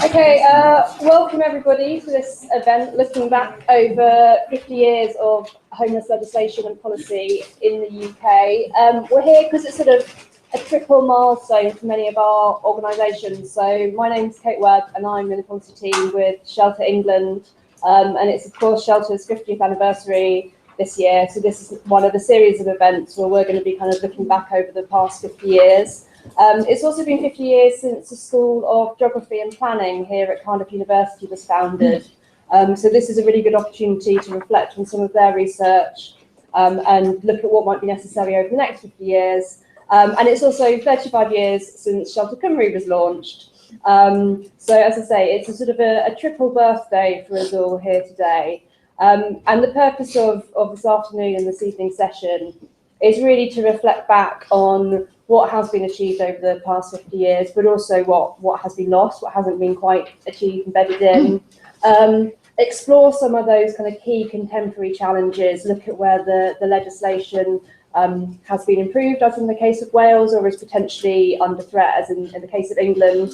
Okay, welcome everybody to this event looking back over 50 years of homeless legislation and policy in the UK. We're here because it's sort of a triple milestone for many of our organisations. So my name's Kate Webb and I'm in the policy team with Shelter England, and it's of course Shelter's 50th anniversary this year. So this is one of a series of events where we're going to be kind of looking back over the past 50 years. It's also been 50 years since the School of Geography and Planning here at Cardiff University was founded. So this is a really good opportunity to reflect on some of their research and look at what might be necessary over the next 50 years. And it's also 35 years since Shelter Cymru was launched. So as I say, it's a sort of a triple birthday for us all here today. And the purpose of this afternoon and this evening session is really to reflect back on what has been achieved over the past 50 years, but also what has been lost, what hasn't been quite achieved, embedded in. Explore some of those kind of key contemporary challenges, look at where the legislation has been improved, as in the case of Wales, or is potentially under threat, as in the case of England.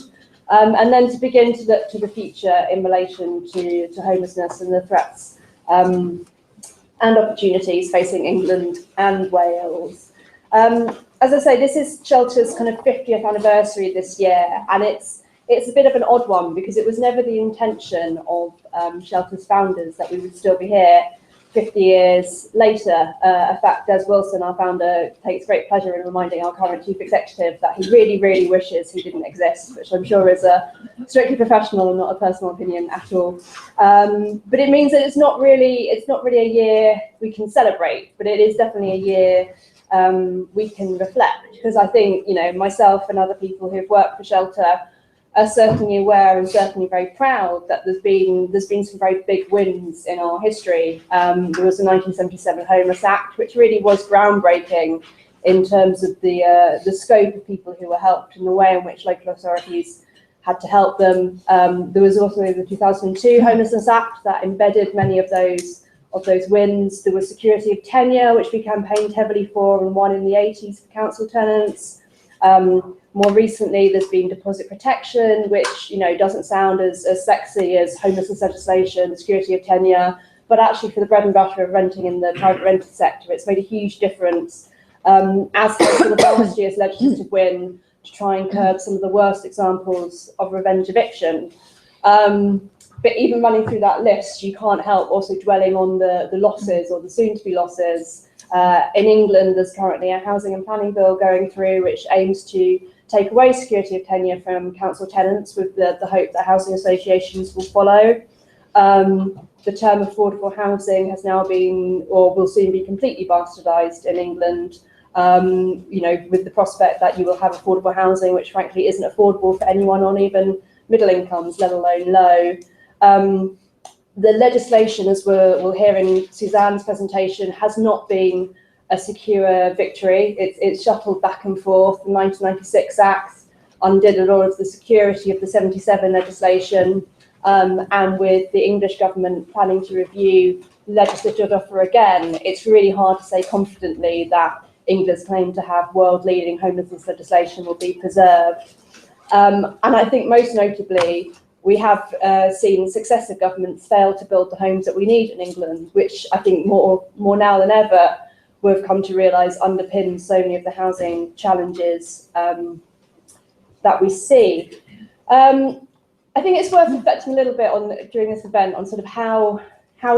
And then to begin to look to the future in relation to homelessness and the threats and opportunities facing England and Wales. As I say, this is Shelter's kind of 50th anniversary this year, and it's a bit of an odd one because it was never the intention of Shelter's founders that we would still be here 50 years later. In fact, Des Wilson, our founder, takes great pleasure in reminding our current chief executive that he really, really wishes he didn't exist, which I'm sure is a strictly professional and not a personal opinion at all. But it means that it's not really a year we can celebrate, but it is definitely a year we can reflect, because I think, myself and other people who've worked for Shelter are certainly aware and certainly very proud that there's been some very big wins in our history. There was the 1977 Homeless Act, which really was groundbreaking in terms of the scope of people who were helped and the way in which local authorities had to help them. There was also the 2002 Homelessness Act that embedded many of those wins. There was security of tenure, which we campaigned heavily for and won in the 80s for council tenants. More recently, there's been deposit protection, which doesn't sound as sexy as homelessness legislation, security of tenure, but actually for the bread and butter of renting in the private rented sector, it's made a huge difference, as sort of last year's legislative win to try and curb some of the worst examples of revenge eviction. But even running through that list, you can't help also dwelling on the losses or the soon-to-be losses. In England, there's currently a housing and planning bill going through which aims to take away security of tenure from council tenants with the hope that housing associations will follow. The term affordable housing has now been, or will soon be, completely bastardised in England, with the prospect that you will have affordable housing, which frankly isn't affordable for anyone on even middle incomes, let alone low. The legislation, as we'll hear in Suzanne's presentation, has not been a secure victory. It's shuttled back and forth. The 1996 Act undid a lot of the security of the 77 legislation, and with the English government planning to review legislative offer again, it's really hard to say confidently that England's claim to have world-leading homelessness legislation will be preserved. And I think most notably, we have seen successive governments fail to build the homes that we need in England, which I think more now than ever we've come to realise underpins so many of the housing challenges that we see. I think it's worth reflecting a little bit on, during this event, on sort of how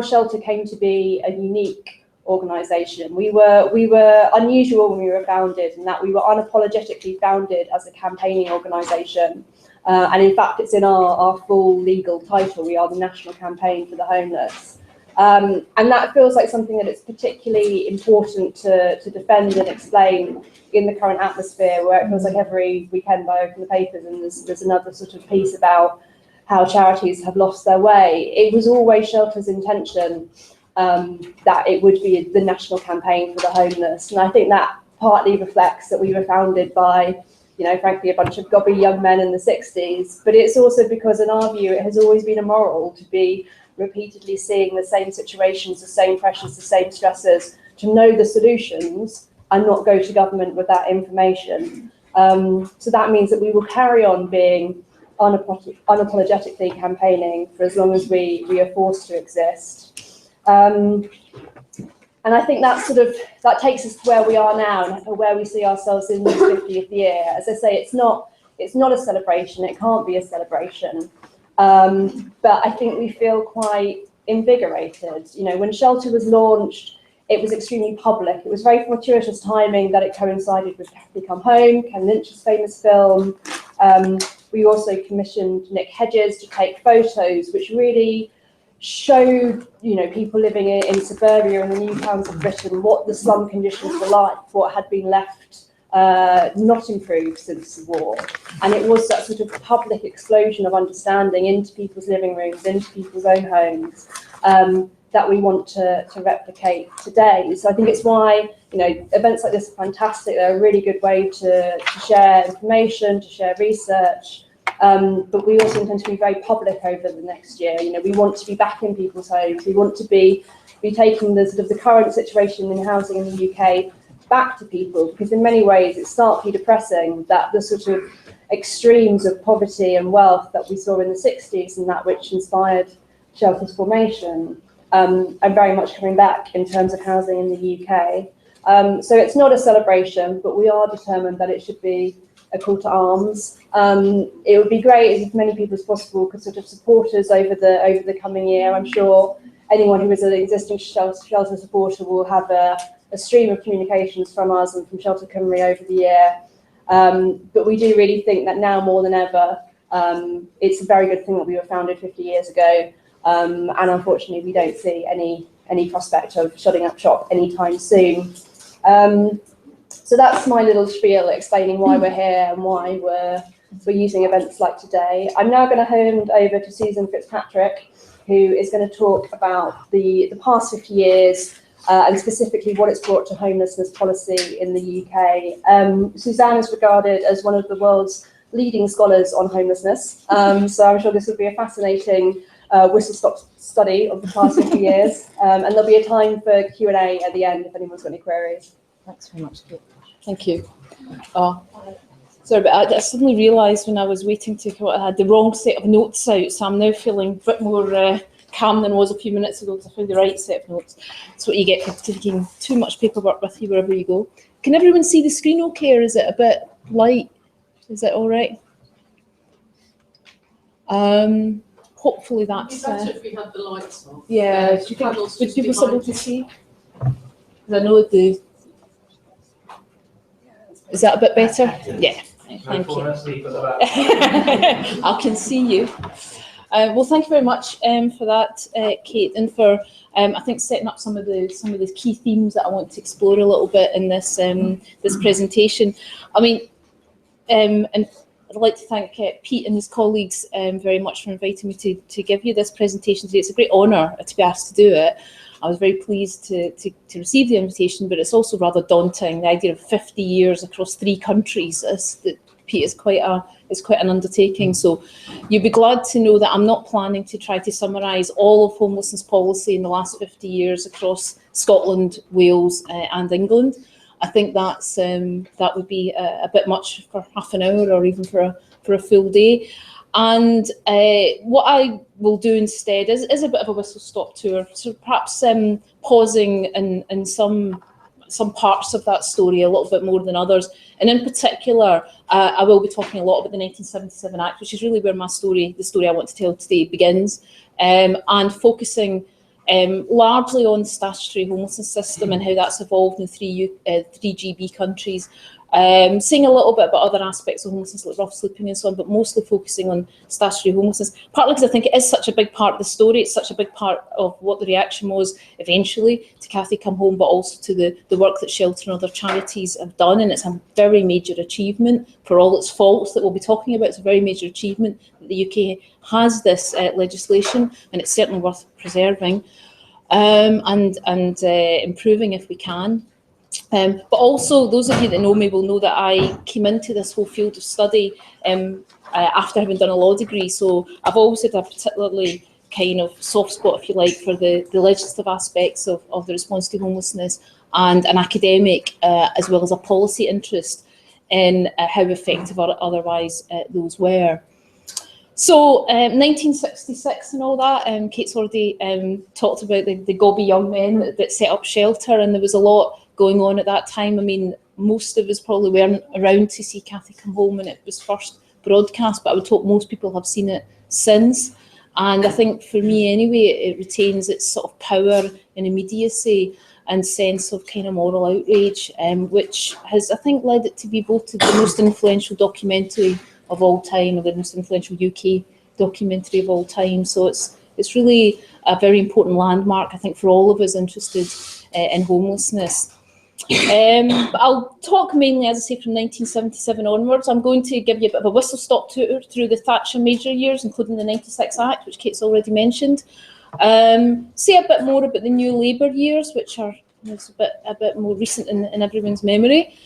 Shelter came to be a unique organisation. We were unusual when we were founded, in that we were unapologetically founded as a campaigning organisation. And in fact, it's in our full legal title. We are the National Campaign for the Homeless. And that feels like something that it's particularly important to defend and explain in the current atmosphere, where it feels like every weekend I open the papers and there's another sort of piece about how charities have lost their way. It was always Shelter's intention that it would be the National Campaign for the Homeless. And I think that partly reflects that we were founded by, frankly, a bunch of gobby young men in the 60s, but it's also because, in our view, it has always been immoral to be repeatedly seeing the same situations, the same pressures, the same stresses, to know the solutions and not go to government with that information. So that means that we will carry on being unapologetically campaigning for as long as we are forced to exist. And I think that takes us to where we are now and where we see ourselves in this 50th year. As I say, it's not a celebration. It can't be a celebration. But I think we feel quite invigorated. You know, when Shelter was launched, it was extremely public. It was very fortuitous timing that it coincided with Cathy Come Home, Ken Lynch's famous film. We also commissioned Nick Hedges to take photos, which really showed, you know, people living in suburbia in the new towns of Britain, what the slum conditions were like, what had been left not improved since the war. And it was that sort of public explosion of understanding into people's living rooms, into people's own homes, that we want to replicate today. So I think it's why, you know, events like this are fantastic. They're a really good way to share information, to share research. But we also intend to be very public over the next year. You know, we want to be back in people's homes. We want to be taking the current situation in housing in the UK back to people, because in many ways it's starkly depressing that the sort of extremes of poverty and wealth that we saw in the 60s and that which inspired Shelter's formation are very much coming back in terms of housing in the UK. So it's not a celebration, but we are determined that it should be a call to arms. It would be great if many people as possible could sort of support us over the coming year. I'm sure anyone who is an existing Shelter supporter will have a stream of communications from us and from Shelter Cymru over the year. But we do really think that now more than ever, it's a very good thing that we were founded 50 years ago. And unfortunately, we don't see any prospect of shutting up shop anytime soon. So that's my little spiel explaining why we're here and why we're using events like today. I'm now going to hand over to Suzanne Fitzpatrick, who is going to talk about the past 50 years and specifically what it's brought to homelessness policy in the UK. Suzanne is regarded as one of the world's leading scholars on homelessness. So I'm sure this will be a fascinating whistle-stop study of the past 50 years. And there'll be a time for Q&A at the end if anyone's got any queries. Thanks very much, Kate. Thank you. Sorry, but I suddenly realised when I was waiting to go, I had the wrong set of notes out, so I'm now feeling a bit more calm than I was a few minutes ago because I found the right set of notes. That's what you get for taking too much paperwork with you wherever you go. Can everyone see the screen okay, or is it a bit light? Is it all right? Hopefully that's... It'd be better if we had the lights on. Yeah, do you think, would people be able to see? Because I know the... Is that a bit better? Yeah, thank you. I can see you. Well, thank you very much for that, Kate, and for I think setting up some of the key themes that I want to explore a little bit in this this presentation. I mean, and I'd like to thank Pete and his colleagues very much for inviting me to give you this presentation today. It's a great honour to be asked to do it. I was very pleased to receive the invitation, but it's also rather daunting. The idea of 50 years across 3 countries, Pete, is quite an undertaking. So you'll be glad to know that I'm not planning to try to summarise all of homelessness policy in the last 50 years across Scotland, Wales, and England. I think that would be a bit much for half an hour or even for a full day. And what I will do instead is a bit of a whistle-stop tour, so perhaps pausing in some parts of that story a little bit more than others. And in particular, I will be talking a lot about the 1977 Act, which is really where the story I want to tell today begins, and focusing largely on the statutory homelessness system and how that's evolved in 3 GB countries. Saying a little bit about other aspects of homelessness like rough sleeping and so on, but mostly focusing on statutory homelessness, partly because I think it is such a big part of the story, it's such a big part of what the reaction was eventually to Cathy Come Home, but also to the work that Shelter and other charities have done, and it's a very major achievement for all its faults that we'll be talking about. It's a very major achievement that the UK has this legislation, and it's certainly worth preserving and improving if we can. But also, those of you that know me will know that I came into this whole field of study after having done a law degree. So I've always had a particularly kind of soft spot, if you like, for the legislative aspects of the response to homelessness, and an academic as well as a policy interest in how effective or otherwise those were. So 1966 and all that, Kate's already talked about the gobby young men that set up shelter, and there was a lot going on at that time. I mean, most of us probably weren't around to see Cathy Come Home when it was first broadcast, but I would hope most people have seen it since. And I think for me anyway, it retains its sort of power and immediacy and sense of kind of moral outrage, which has, I think, led it to be voted the most influential documentary of all time, or the most influential UK documentary of all time. So it's really a very important landmark, I think, for all of us interested in homelessness. But I'll talk mainly, as I say, from 1977 onwards. I'm going to give you a bit of a whistle-stop tour through the Thatcher major years, including the 96 Act, which Kate's already mentioned. Say a bit more about the New Labour years, which are a bit more recent in everyone's memory.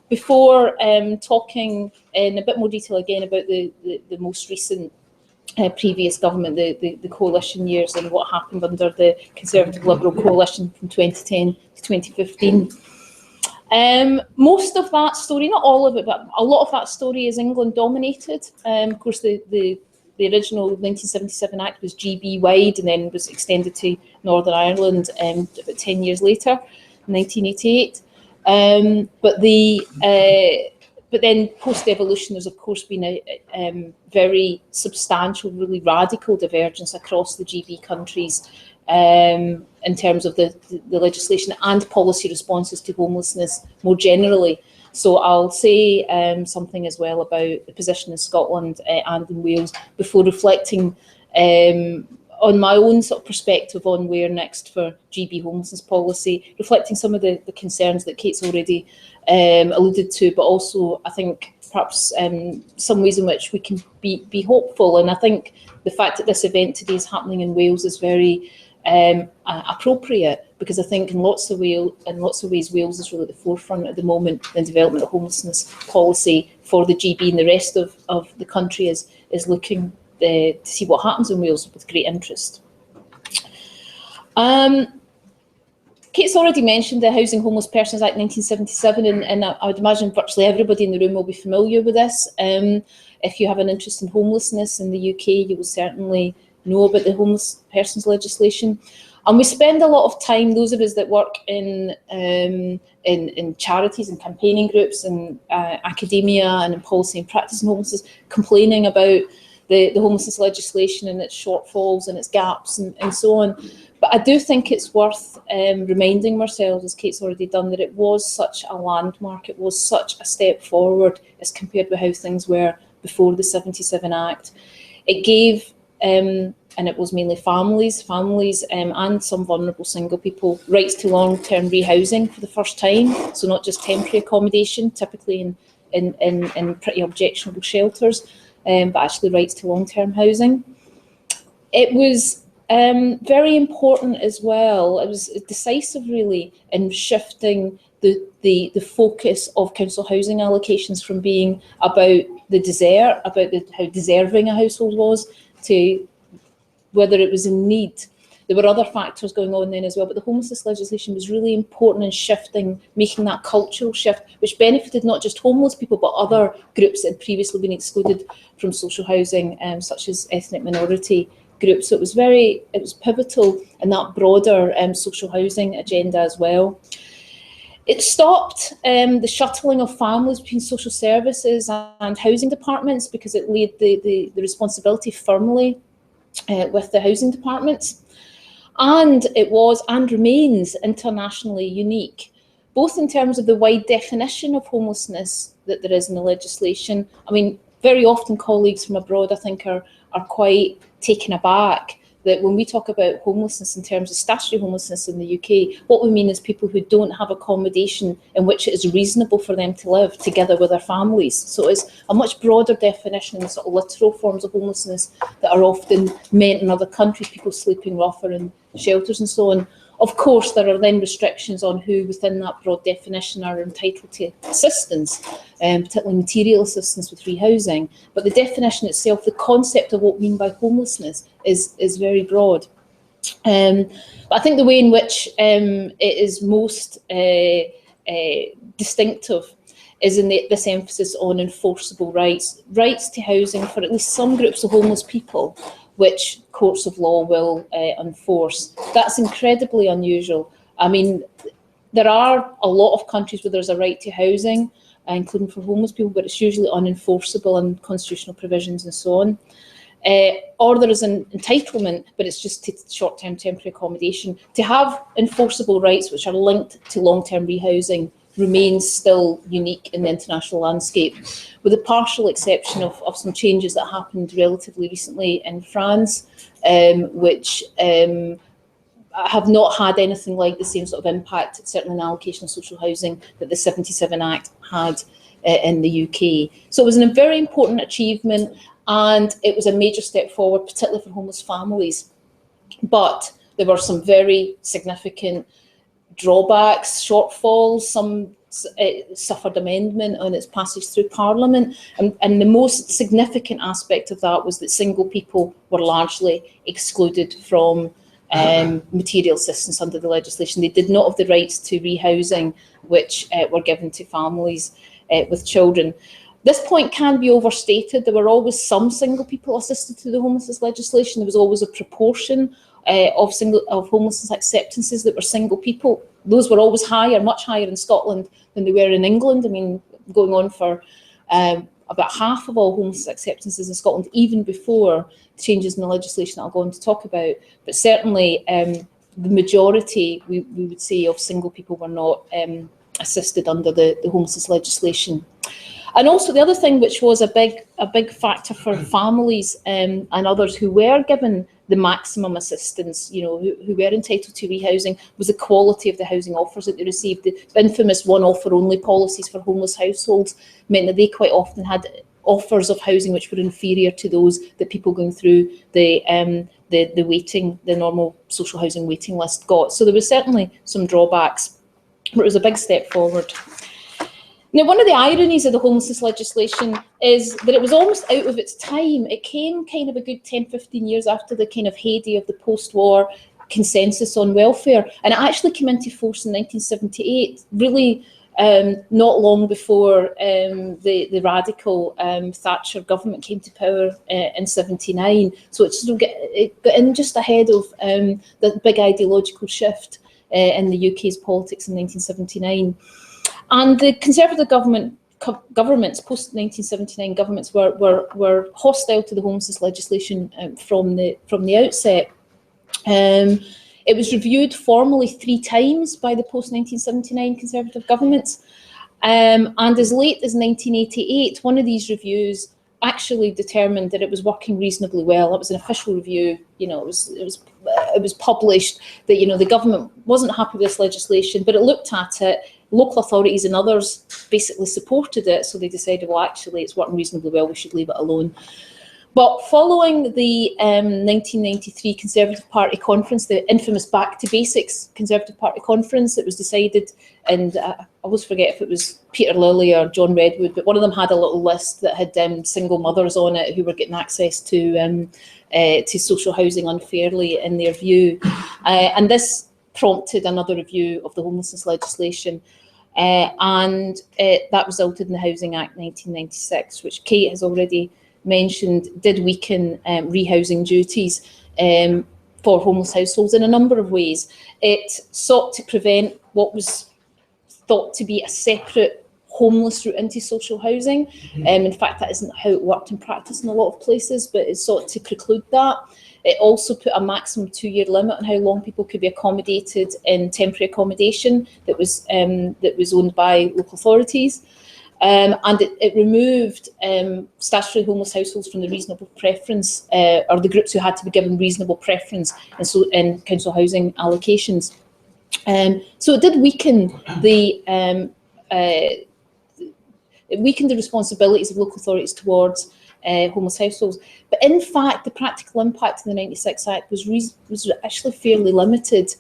Before talking in a bit more detail again about the most recent previous government, the coalition years, and what happened under the Conservative Liberal coalition from 2010 to 2015. Most of that story, not all of it, but a lot of that story is England dominated. Of course, the original 1977 Act was GB wide and then was extended to Northern Ireland about 10 years later, 1988. But then post-devolution, there's of course been a very substantial, really radical divergence across the GB countries in terms of the legislation and policy responses to homelessness more generally. So I'll say something as well about the position in Scotland and in Wales before reflecting on my own sort of perspective on where next for GB homelessness policy, reflecting some of the concerns that Kate's already alluded to, but also I think perhaps some ways in which we can be hopeful. And I think the fact that this event today is happening in Wales is very appropriate, because I think in lots of ways Wales is really at the forefront at the moment in development of homelessness policy for the GB, and the rest of the country is looking to see what happens in Wales with great interest. Kate's already mentioned the Housing Homeless Persons Act 1977, and I would imagine virtually everybody in the room will be familiar with this. If you have an interest in homelessness in the UK, you will certainly know about the homeless persons legislation. And we spend a lot of time, those of us that work in charities and campaigning groups and academia and in policy and practice in homelessness, complaining about the homelessness legislation and its shortfalls and its gaps and so on. But I do think it's worth reminding ourselves, as Kate's already done, that it was such a landmark, it was such a step forward as compared with how things were before the 77 Act. It gave, and it was mainly families and some vulnerable single people, rights to long-term rehousing for the first time. So not just temporary accommodation, typically in pretty objectionable shelters, but actually rights to long-term housing. It was very important as well. It was decisive, really, in shifting the focus of council housing allocations from being about the desert, about how deserving a household was, to whether it was in need. There were other factors going on then as well, but the homelessness legislation was really important in shifting, making that cultural shift, which benefited not just homeless people, but other groups that had previously been excluded from social housing, such as ethnic minority groups. So it was pivotal in that broader social housing agenda as well. It stopped the shuttling of families between social services and housing departments, because it laid the responsibility firmly with the housing departments. And it was and remains internationally unique, both in terms of the wide definition of homelessness that there is in the legislation. I mean, very often colleagues from abroad, I think, are quite taken aback that when we talk about homelessness in terms of statutory homelessness in the UK, what we mean is people who don't have accommodation in which it is reasonable for them to live together with their families. So it's a much broader definition than the sort of literal forms of homelessness that are often meant in other countries, people sleeping rougher in shelters and so on. Of course, there are then restrictions on who within that broad definition are entitled to assistance, particularly material assistance with rehousing. But the definition itself, the concept of what we mean by homelessness is very broad. But I think the way in which it is most distinctive is in this emphasis on enforceable rights to housing for at least some groups of homeless people, which courts of law will enforce. That's incredibly unusual. I mean, there are a lot of countries where there's a right to housing, including for homeless people, but it's usually unenforceable and constitutional provisions and so on. Or there is an entitlement, but it's just short-term temporary accommodation. To have enforceable rights which are linked to long-term rehousing remains still unique in the international landscape, with the partial exception of some changes that happened relatively recently in France, which have not had anything like the same sort of impact, certainly in allocation of social housing, that the 77 Act had in the UK. So it was a very important achievement, and it was a major step forward, particularly for homeless families. But there were some very significant drawbacks, shortfalls. Some suffered amendment on its passage through Parliament, and the most significant aspect of that was that single people were largely excluded from material assistance under the legislation. They did not have the rights to rehousing which were given to families with children. This point can be overstated. There were always some single people assisted through the homelessness legislation. There was always a proportion of homelessness acceptances that were single people. Those were always higher, much higher in Scotland than they were in England. I mean, going on for about half of all homelessness acceptances in Scotland, even before changes in the legislation that I'll go on to talk about. But certainly the majority, we would say, of single people were not assisted under the homelessness legislation. And also the other thing which was a big factor for families and others who were given the maximum assistance, you know, who were entitled to rehousing, was the quality of the housing offers that they received. The infamous one offer only policies for homeless households meant that they quite often had offers of housing which were inferior to those that people going through the normal social housing waiting list got. So there was certainly some drawbacks, but it was a big step forward. Now, one of the ironies of the homelessness legislation is that it was almost out of its time. It came kind of a good 10, 15 years after the kind of heyday of the post-war consensus on welfare, and it actually came into force in 1978, really not long before the radical Thatcher government came to power in 79. So it got in just ahead of the big ideological shift in the UK's politics in 1979. And the Conservative governments, post-1979 governments, were hostile to the homelessness legislation from the outset. It was reviewed formally 3 times by the post-1979 Conservative governments. And as late as 1988, one of these reviews actually determined that it was working reasonably well. That was an official review. You know, it was published that, you know, the government wasn't happy with this legislation, but it looked at it. Local authorities and others basically supported it, so they decided, well, actually, it's working reasonably well, we should leave it alone. But following the 1993 Conservative Party conference, the infamous Back to Basics Conservative Party conference, it was decided, and I always forget if it was Peter Lilly or John Redwood, but one of them had a little list that had single mothers on it who were getting access to social housing unfairly, in their view. And this prompted another review of the homelessness legislation. And that resulted in the Housing Act 1996, which Kate has already mentioned, did weaken rehousing duties for homeless households in a number of ways. It sought to prevent what was thought to be a separate homeless route into social housing. In fact, that isn't how it worked in practice in a lot of places, but it sought to preclude that. It also put a maximum 2-year limit on how long people could be accommodated in temporary accommodation that was owned by local authorities. And it removed statutory homeless households from the reasonable preference, or the groups who had to be given reasonable preference in council housing allocations. So it did weaken the responsibilities of local authorities towards homeless households. But in fact, the practical impact of the 96 Act was actually fairly limited.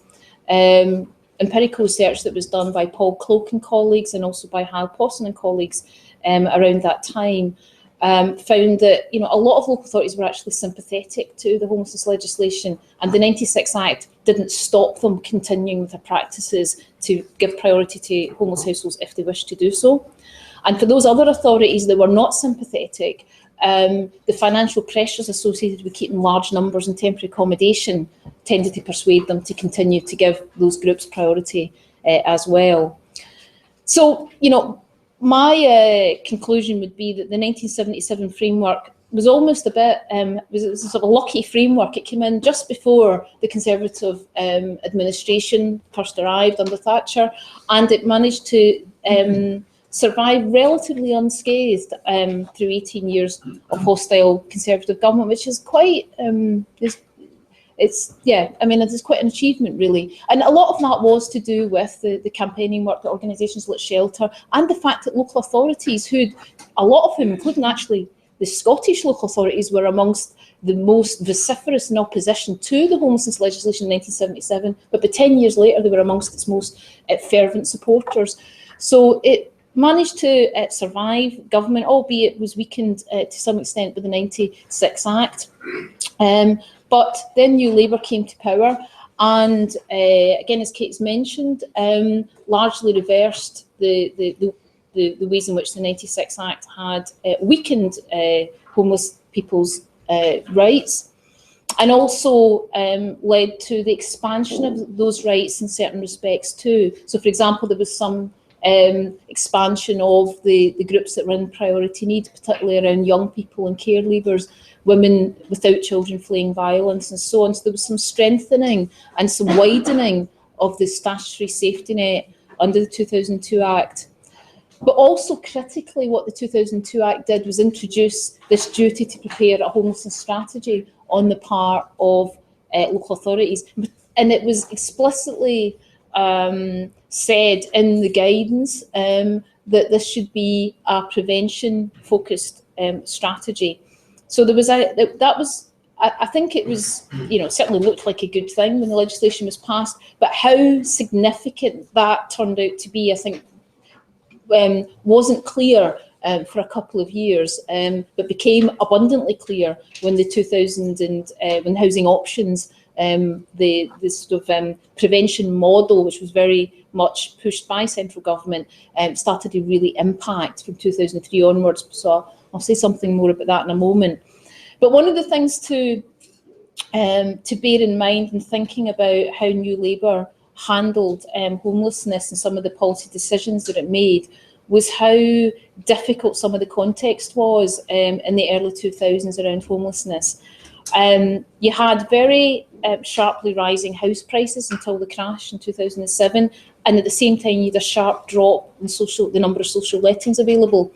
Empirical research that was done by Paul Cloke and colleagues, and also by Hal Posson and colleagues around that time, found that, you know, a lot of local authorities were actually sympathetic to the homelessness legislation, and the 96 Act didn't stop them continuing with their practices to give priority to homeless households if they wished to do so. And for those other authorities that were not sympathetic, the financial pressures associated with keeping large numbers in temporary accommodation tended to persuade them to continue to give those groups priority as well. So, you know, my conclusion would be that the 1977 framework was almost a bit, was a sort of a lucky framework. It came in just before the Conservative administration first arrived under Thatcher, and it managed to survive relatively unscathed through 18 years of hostile Conservative government, which is quite, it's quite an achievement, really. And a lot of that was to do with the campaigning work that organisations like Shelter, and the fact that local authorities, a lot of whom, including actually the Scottish local authorities, were amongst the most vociferous in opposition to the homelessness legislation in 1977, but 10 years later they were amongst its most fervent supporters. So it managed to survive government, albeit was weakened to some extent with the 96 Act. But then New Labour came to power, and again, as Kate's mentioned, largely reversed the ways in which the 96 Act had weakened homeless people's rights, and also led to the expansion of those rights in certain respects too. So, for example, there was some expansion of the groups that were in priority need, particularly around young people and care leavers, women without children fleeing violence, and so on. So there was some strengthening and some widening of the statutory safety net under the 2002 Act. But also critically, what the 2002 Act did was introduce this duty to prepare a homelessness strategy on the part of local authorities. And it was explicitly said in the guidance that this should be a prevention-focused strategy. So there was I think it was, you know, certainly looked like a good thing when the legislation was passed, but how significant that turned out to be, I think, wasn't clear for a couple of years, but became abundantly clear when the 2000 and when Housing Options, the sort of prevention model, which was very much pushed by central government, started to really impact from 2003 onwards. So I'll say something more about that in a moment. But one of the things to bear in mind in thinking about how New Labour handled homelessness and some of the policy decisions that it made was how difficult some of the context was in the early 2000s around homelessness. You had very sharply rising house prices until the crash in 2007, and at the same time you had a sharp drop in the number of social lettings available.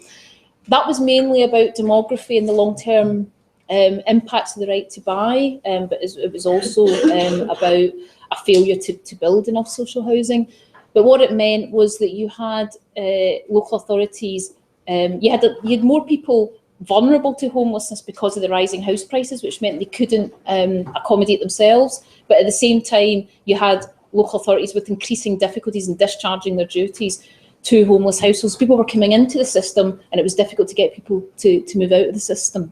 That was mainly about demography and the long-term impacts of the right to buy, but it was also about a failure to build enough social housing. But what it meant was that you had local authorities, you had more people vulnerable to homelessness because of the rising house prices, which meant they couldn't accommodate themselves. But at the same time, you had local authorities with increasing difficulties in discharging their duties to homeless households. People were coming into the system, and it was difficult to get people to move out of the system.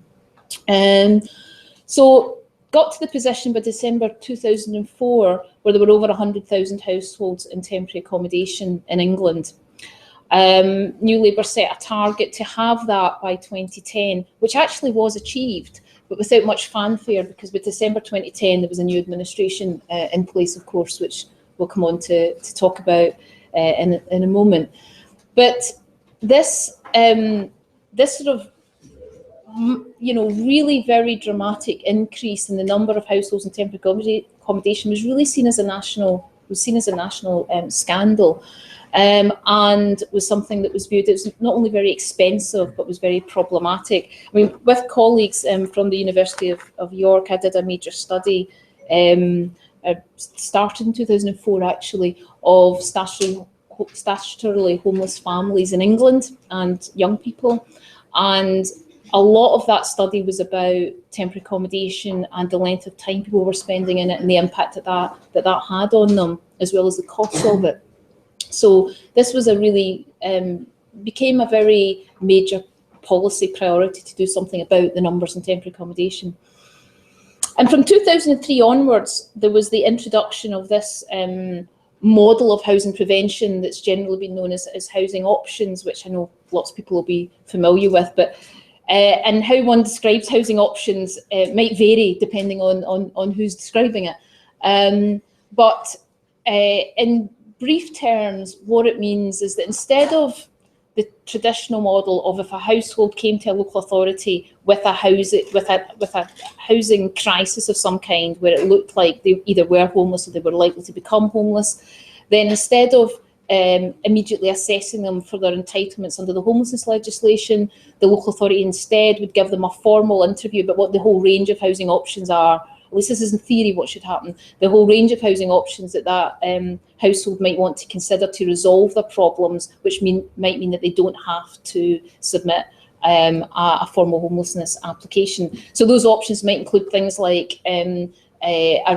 So got to the position by December 2004 where there were over 100,000 households in temporary accommodation in England. New Labour set a target to have that by 2010, which actually was achieved, but without much fanfare, because by December 2010 there was a new administration in place, of course, which we'll come on to talk about in a moment. But this sort of, you know, really very dramatic increase in the number of households in temporary accommodation was really seen as a national scandal, and was something that was viewed as not only very expensive but was very problematic. I mean, with colleagues from the University of York, I did a major study, started in 2004 actually, of statutorily homeless families in England and young people, and a lot of that study was about temporary accommodation and the length of time people were spending in it and the impact that had on them, as well as the costs of it. So this was became a very major policy priority to do something about the numbers in temporary accommodation. And from 2003 onwards, there was the introduction of this model of housing prevention that's generally been known as housing options, which I know lots of people will be familiar with, but and how one describes housing options might vary depending on who's describing it. But in brief terms, what it means is that instead of the traditional model of if a household came to a local authority with a housing crisis of some kind, where it looked like they either were homeless or they were likely to become homeless, then instead of immediately assessing them for their entitlements under the homelessness legislation, the local authority instead would give them a formal interview about what the whole range of housing options are. At least this is in theory what should happen. The whole range of housing options that household might want to consider to resolve their problems, which might mean that they don't have to submit a formal homelessness application. So those options might include things like a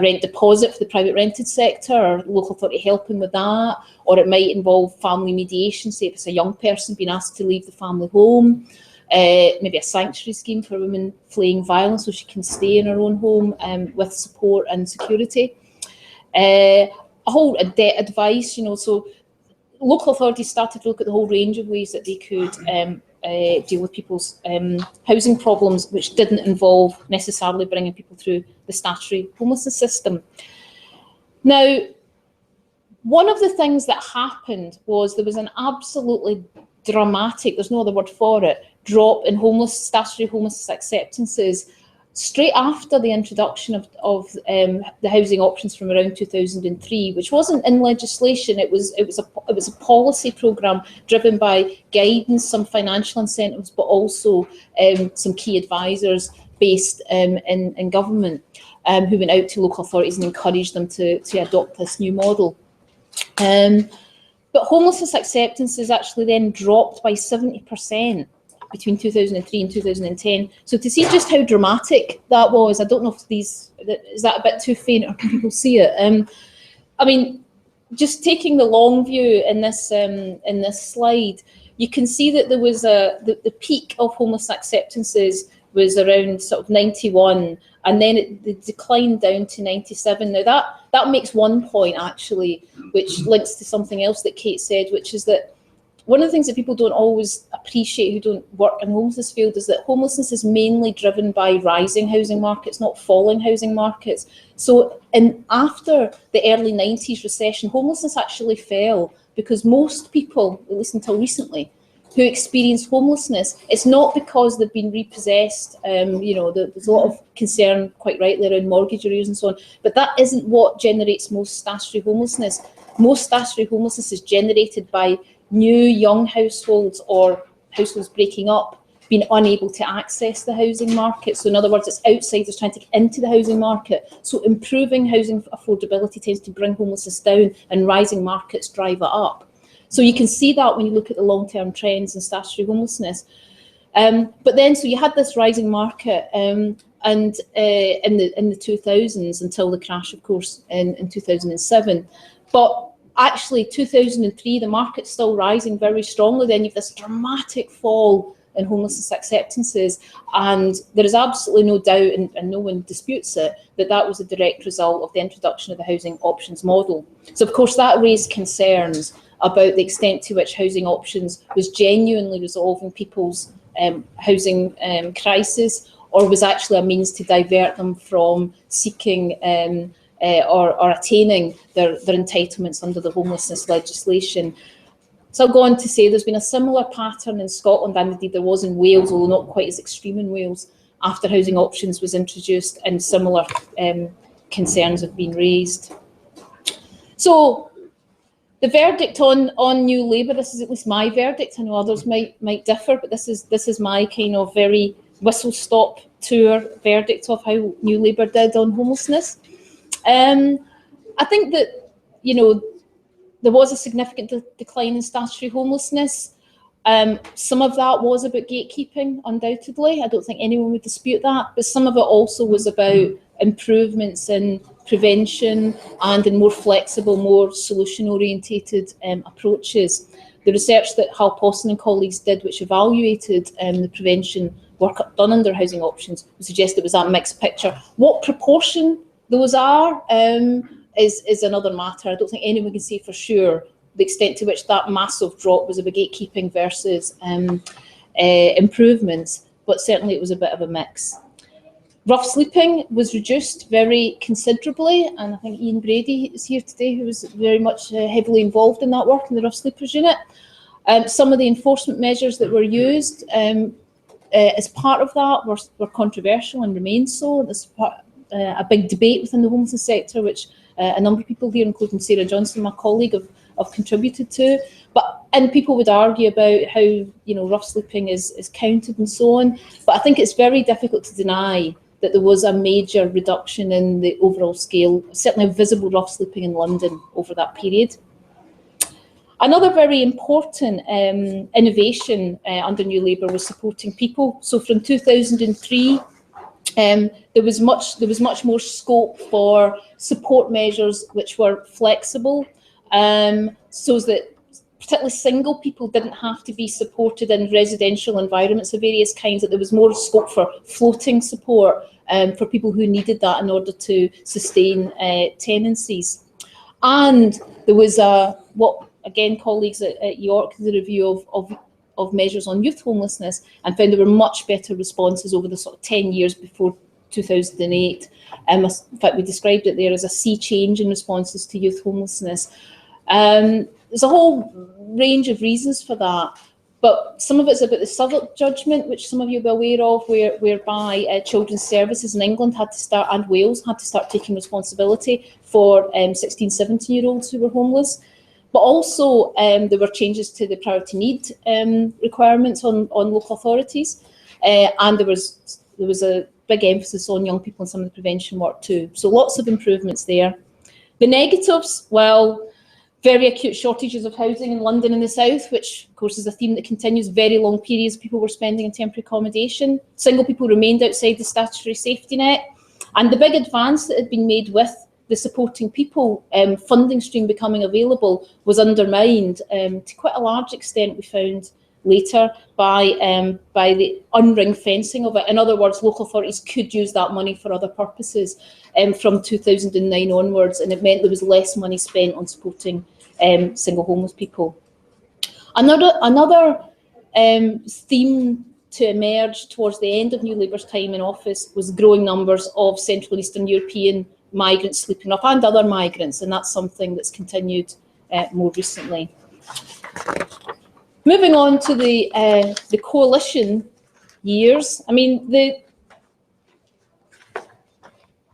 rent deposit for the private rented sector, or local authority helping with that, or it might involve family mediation, say if it's a young person being asked to leave the family home, maybe a sanctuary scheme for women fleeing violence so she can stay in her own home with support and security. A whole debt advice, so local authorities started to look at the whole range of ways that they could deal with people's housing problems, which didn't involve necessarily bringing people through the statutory homelessness system. Now, one of the things that happened was there was an absolutely dramatic, there's no other word for it, drop in statutory homelessness acceptances straight after the introduction of the housing options from around 2003, which wasn't in legislation. It was a policy programme driven by guidance, some financial incentives, but also some key advisors based in government who went out to local authorities and encouraged them to adopt this new model. But homelessness acceptances actually then dropped by 70% between 2003 and 2010. So to see just how dramatic that was, I don't know if is that a bit too faint, or can people see it? I mean, just taking the long view in this slide, you can see that there was the peak of homeless acceptances was around sort of 91, and then it declined down to 97. Now that makes one point actually, which links to something else that Kate said, which is that one of the things that people don't always appreciate who don't work in the homelessness field is that homelessness is mainly driven by rising housing markets, not falling housing markets. So after the early 90s recession, homelessness actually fell because most people, at least until recently, who experience homelessness, it's not because they've been repossessed. There's a lot of concern, quite rightly, around mortgage arrears and so on, but that isn't what generates most statutory homelessness. Most statutory homelessness is generated by new young households or households breaking up, being unable to access the housing market. So in other words, it's outsiders trying to get into the housing market. So improving housing affordability tends to bring homelessness down, and rising markets drive it up. So you can see that when you look at the long-term trends in statutory homelessness. But then, so you had this rising market and in the 2000s until the crash, of course, in 2007. But actually, 2003, the market's still rising very strongly. Then you have this dramatic fall in homelessness acceptances, and there is absolutely no doubt, and no one disputes it, that was a direct result of the introduction of the housing options model. So, of course, that raised concerns about the extent to which housing options was genuinely resolving people's housing crisis, or was actually a means to divert them from seeking or attaining their entitlements under the homelessness legislation. So I'll go on to say there's been a similar pattern in Scotland, and indeed there was in Wales, although not quite as extreme in Wales, after housing options was introduced, and similar concerns have been raised. So the verdict on New Labour, this is at least my verdict. I know others might differ, but this is my kind of very whistle-stop tour verdict of how New Labour did on homelessness. I think that, there was a significant decline in statutory homelessness. Some of that was about gatekeeping, undoubtedly. I don't think anyone would dispute that, but some of it also was about improvements in prevention and in more flexible, more solution-orientated approaches. The research that Hal Poston and colleagues did, which evaluated the prevention work done under housing options, would suggest it was that mixed picture. What proportion those are is another matter. I don't think anyone can say for sure the extent to which that massive drop was about gatekeeping versus improvements, but certainly it was a bit of a mix. Rough sleeping was reduced very considerably, and I think Ian Brady is here today, who was very much heavily involved in that work in the Rough Sleepers Unit. Some of the enforcement measures that were used as part of that were controversial and remain so. There's a big debate within the homelessness sector, which a number of people here, including Sarah Johnson, my colleague, have contributed to. And people would argue about how rough sleeping is counted and so on. But I think it's very difficult to deny that there was a major reduction in the overall scale, certainly of visible rough sleeping in London over that period. Another very important innovation under New Labour was supporting people. So from 2003, there was much more scope for support measures which were flexible, so that particularly single people didn't have to be supported in residential environments of various kinds, that there was more scope for floating support for people who needed that in order to sustain tenancies. And there was again, colleagues at York did a review of measures on youth homelessness and found there were much better responses over the sort of 10 years before 2008. In fact, we described it there as a sea change in responses to youth homelessness. There's a whole range of reasons for that, but some of it's about the Southwark judgment, which some of you will be aware of, whereby children's services in England had to start, and Wales had to start taking responsibility for 16, 17-year-olds who were homeless. But also there were changes to the priority need requirements on local authorities, and there was a big emphasis on young people in some of the prevention work too. So lots of improvements there. The negatives, well, very acute shortages of housing in London and the south, which of course is a theme that continues. Very long periods people were spending in temporary accommodation. Single people remained outside the statutory safety net, and the big advance that had been made with the supporting people funding stream becoming available was undermined to quite a large extent, we found later, by the unring fencing of it. In other words, local authorities could use that money for other purposes from 2009 onwards, and it meant there was less money spent on supporting single homeless people. Another theme to emerge towards the end of New Labour's time in office was growing numbers of Central and Eastern European migrants sleeping rough, and other migrants, and that's something that's continued more recently. Moving on to the coalition years, I mean,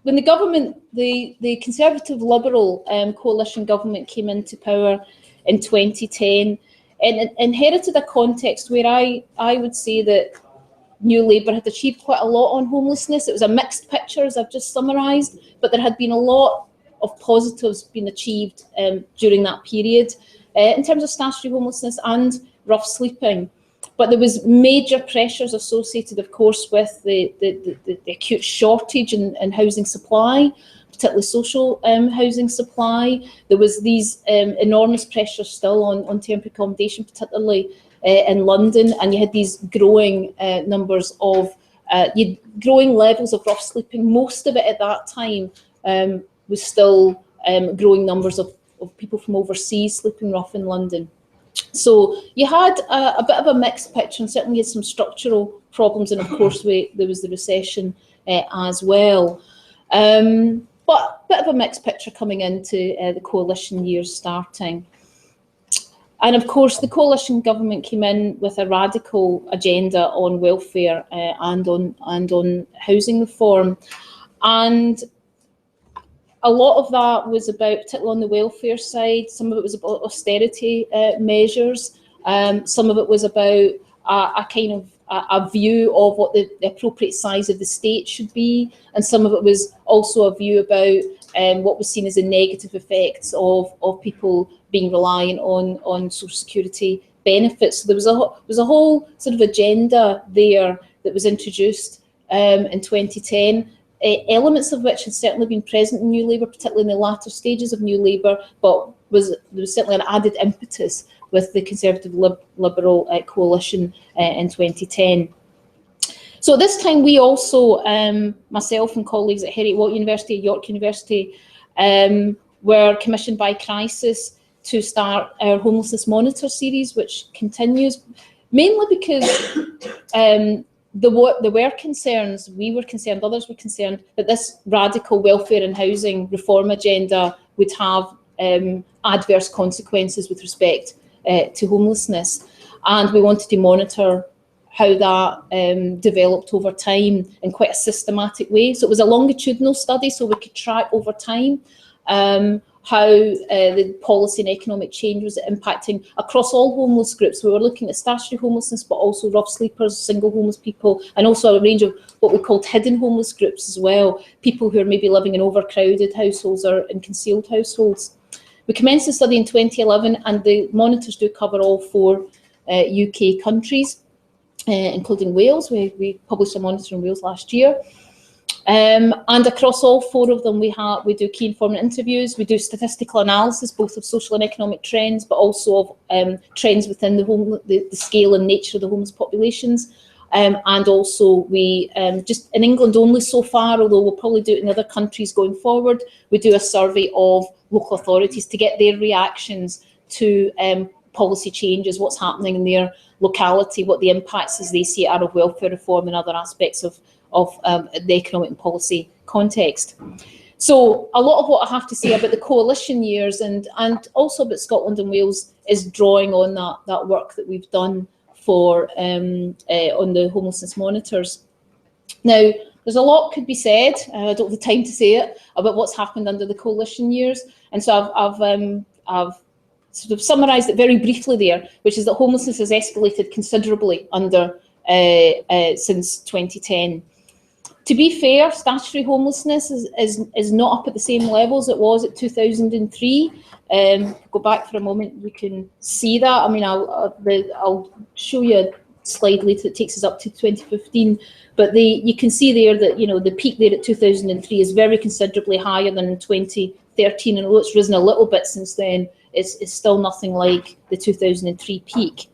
when the government, the Conservative Liberal coalition government came into power in 2010, and it inherited a context where I would say that New Labour had achieved quite a lot on homelessness. It was a mixed picture, as I've just summarised, but there had been a lot of positives being achieved during that period in terms of statutory homelessness and rough sleeping. But there was major pressures associated, of course, with the acute shortage in housing supply, particularly social housing supply. There was these enormous pressures still on temporary accommodation, particularly in London, and you had these growing numbers of, growing levels of rough sleeping. Most of it at that time was still growing numbers of people from overseas sleeping rough in London. So you had a bit of a mixed picture, and certainly had some structural problems, and of course there was the recession as well. But a bit of a mixed picture coming into the coalition years starting. And of course, the coalition government came in with a radical agenda on welfare and on housing reform, and a lot of that was about, particularly on the welfare side, some of it was about austerity measures, some of it was about a kind of a view of what the appropriate size of the state should be, and some of it was also a view about what was seen as the negative effects of people being reliant on social security benefits. So there was a whole sort of agenda there that was introduced in 2010. Elements of which had certainly been present in New Labour, particularly in the latter stages of New Labour, but there was certainly an added impetus with the Conservative Liberal coalition in 2010. So at this time, we also, myself and colleagues at Heriot Watt University, York University, were commissioned by Crisis to start our Homelessness Monitor series, which continues, mainly because there were concerns, we were concerned, others were concerned, that this radical welfare and housing reform agenda would have adverse consequences with respect to homelessness. And we wanted to monitor how that developed over time in quite a systematic way. So it was a longitudinal study, so we could track over time how the policy and economic change was impacting across all homeless groups. We were looking at statutory homelessness, but also rough sleepers, single homeless people, and also a range of what we called hidden homeless groups as well, people who are maybe living in overcrowded households or in concealed households. We commenced the study in 2011, and the monitors do cover all 4 UK countries, including Wales. We published a monitor in Wales last year. And across all 4 of them, we do key informant interviews, we do statistical analysis, both of social and economic trends, but also of trends within the scale and nature of the homeless populations. And also we, just in England only so far, although we'll probably do it in other countries going forward, we do a survey of local authorities to get their reactions to policy changes, what's happening in their locality, what the impacts as they see it are of welfare reform and other aspects of the economic and policy context. So a lot of what I have to say about the coalition years and also about Scotland and Wales is drawing on that work that we've done for on the homelessness monitors. Now, there's a lot could be said, I don't have the time to say it, about what's happened under the coalition years. And so I've sort of summarised it very briefly there, which is that homelessness has escalated considerably under since 2010. To be fair, statutory homelessness is not up at the same level as it was at 2003. Go back for a moment, you can see that. I mean, I'll show you a slide later that takes us up to 2015. But you can see there that, you know, the peak there at 2003 is very considerably higher than in 2013. And although it's risen a little bit since then, it's still nothing like the 2003 peak.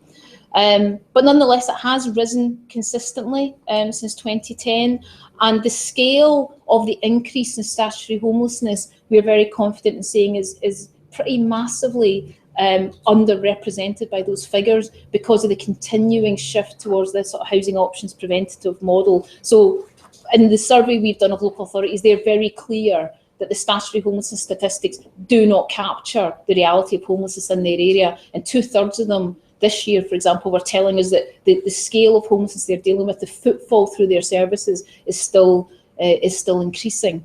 But nonetheless, it has risen consistently since 2010. And the scale of the increase in statutory homelessness, we're very confident in saying is pretty massively underrepresented by those figures because of the continuing shift towards this sort of housing options preventative model. So in the survey we've done of local authorities, they're very clear that the statutory homelessness statistics do not capture the reality of homelessness in their area. And 2/3 of them this year, for example, were telling us that the scale of homelessness they're dealing with, the footfall through their services is still increasing.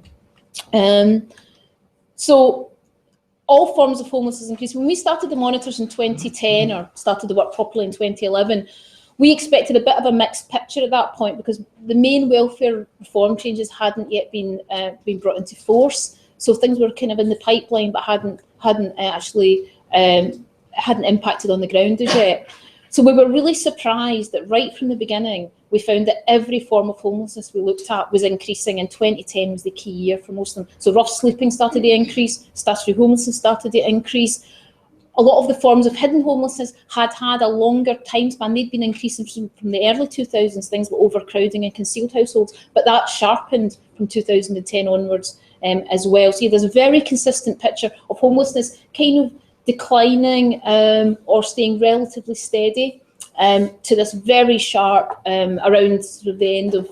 So all forms of homelessness increasing. When we started the monitors in 2010, or started the work properly in 2011, we expected a bit of a mixed picture at that point because the main welfare reform changes hadn't yet been brought into force. So things were kind of in the pipeline, but hadn't impacted on the ground as yet. So we were really surprised that right from the beginning, we found that every form of homelessness we looked at was increasing, and 2010 was the key year for most of them. So rough sleeping started to increase, statutory homelessness started to increase. A lot of the forms of hidden homelessness had a longer time span. They'd been increasing from the early 2000s, things like overcrowding and concealed households, but that sharpened from 2010 onwards as well. So there's a very consistent picture of homelessness kind of declining or staying relatively steady to this very sharp, around sort of the end of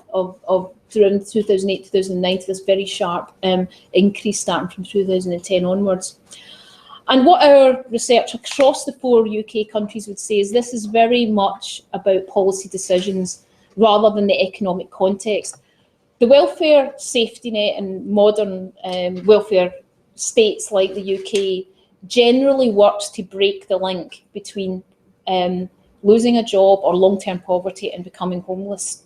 around 2008, 2009, to this very sharp increase starting from 2010 onwards. And what our research across the 4 UK countries would say is this is very much about policy decisions rather than the economic context. The welfare safety net and modern welfare states like the UK generally works to break the link between losing a job or long-term poverty and becoming homeless.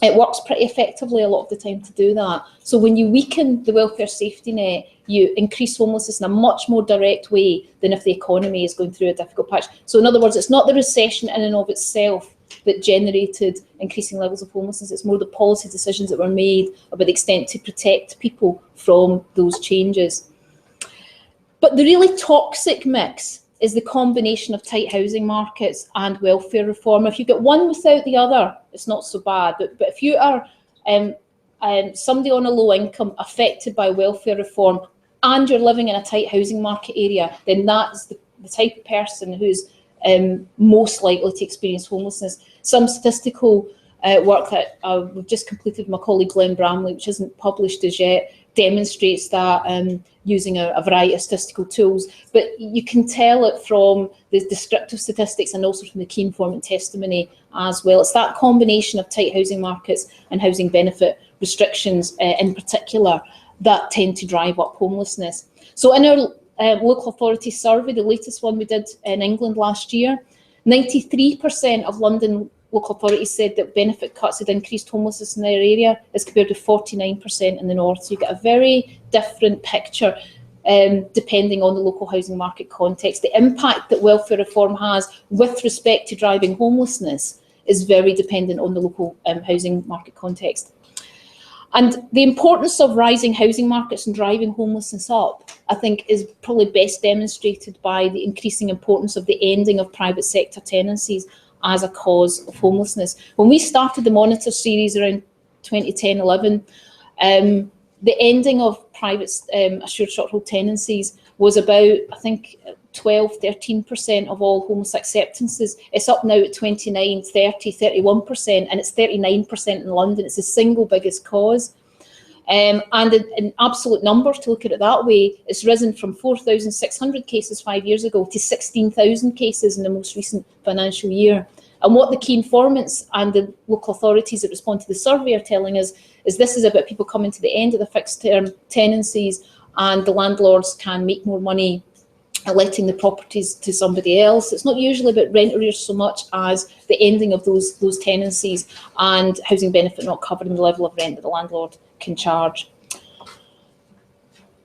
It works pretty effectively a lot of the time to do that. So when you weaken the welfare safety net, you increase homelessness in a much more direct way than if the economy is going through a difficult patch. So in other words, it's not the recession in and of itself that generated increasing levels of homelessness. It's more the policy decisions that were made about the extent to protect people from those changes. But the really toxic mix is the combination of tight housing markets and welfare reform. If you get one without the other, it's not so bad. But if you are somebody on a low income affected by welfare reform and you're living in a tight housing market area, then that's the type of person who's most likely to experience homelessness. Some statistical work that we've just completed with my colleague Glenn Bramley, which isn't published as yet, demonstrates that using a variety of statistical tools. But you can tell it from the descriptive statistics and also from the key informant testimony as well. It's that combination of tight housing markets and housing benefit restrictions in particular that tend to drive up homelessness. So in our local authority survey, the latest one we did in England last year, 93% of London local authorities said that benefit cuts had increased homelessness in their area as compared to 49% in the north. So you get a very different picture depending on the local housing market context. The impact that welfare reform has with respect to driving homelessness is very dependent on the local housing market context. And the importance of rising housing markets and driving homelessness up, I think, is probably best demonstrated by the increasing importance of the ending of private sector tenancies as a cause of homelessness. When we started the Monitor series around 2010-11, the ending of private assured short-hold tenancies was about, I think, 12-13% of all homeless acceptances. It's up now at 29, 30, 31%, and it's 39% in London. It's the single biggest cause. And in absolute numbers, to look at it that way, it's risen from 4,600 cases 5 years ago to 16,000 cases in the most recent financial year. And what the key informants and the local authorities that respond to the survey are telling us is this is about people coming to the end of the fixed term tenancies, and the landlords can make more money letting the properties to somebody else. It's not usually about rent arrears so much as the ending of those tenancies and housing benefit not covering the level of rent that the landlord can charge.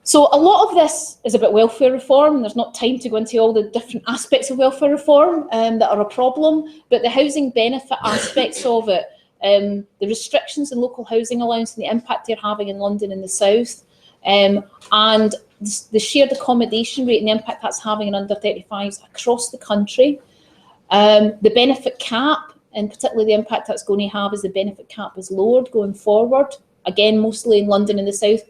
So a lot of this is about welfare reform. There's not time to go into all the different aspects of welfare reform that are a problem, but the housing benefit aspects of it, the restrictions in local housing allowance and the impact they're having in London and the south, and the shared accommodation rate and the impact that's having on under 35s across the country. The benefit cap, and particularly the impact that's going to have as the benefit cap is lowered going forward, again, mostly in London and the south.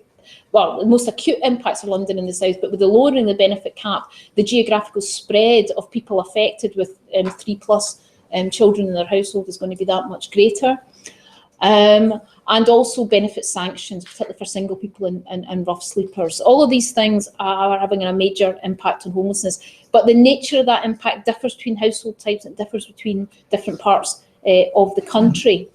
Well, the most acute impacts are London and the south, but with the lowering of the benefit cap, the geographical spread of people affected with 3+ children in their household is going to be that much greater. And also benefit sanctions, particularly for single people and rough sleepers. All of these things are having a major impact on homelessness, but the nature of that impact differs between household types and differs between different parts of the country.